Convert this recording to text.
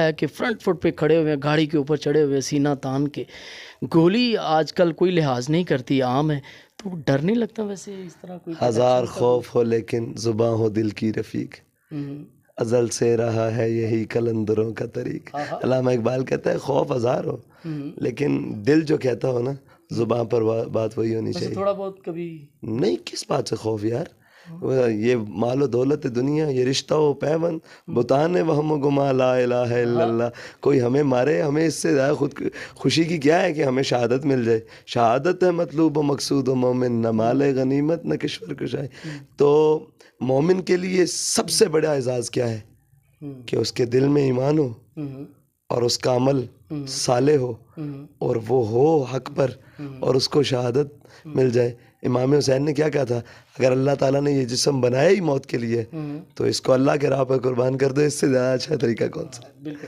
ہے کہ front foot پہ کھڑے ہوئے ہیں، گاڑی کے اوپر چڑھے ہوئے، سینہ تان کے. گولی آج کل کوئی لحاظ نہیں کرتی، عام ہے. تو ڈر نہیں لگتا ویسے اس طرح کوئی ہزار protection کا خوف ہو لیکن زباں ہو دل کی رفیق، ہوں، ازل سے رہا ہے یہی قلندروں کا طریق. ہاں ہاں، علامہ اقبال کہتا ہے خوف ہزار ہو ہوں. لیکن دل جو کہتا ہو نا، زباں پر بات وہی ہونی ویسے چاہیے. تھوڑا بہت کبھی نہیں، کس بات سے خوف یار؟ یہ مال و دولت دنیا، یہ رشتہ و پیون، بتان وہم و گما، لا الہ الا اللہ. کوئی ہمیں مارے، ہمیں اس سے زیادہ خود خوشی کی کیا ہے کہ ہمیں شہادت مل جائے. شہادت ہے مطلوب و مقصود و مومن، نہ مال غنیمت نہ کشور کشائے. تو مومن کے لیے سب سے بڑا اعزاز کیا ہے؟ کہ اس کے دل میں ایمان ہو اور اس کا عمل صالح ہو اور وہ ہو حق پر اور اس کو شہادت مل جائے. امام حسین نے کیا کہا تھا؟ اگر اللہ تعالیٰ نے یہ جسم بنایا ہی موت کے لیے تو اس کو اللہ کے راہ پہ قربان کر دو. اس سے زیادہ اچھا طریقہ کون سا؟ بالکل.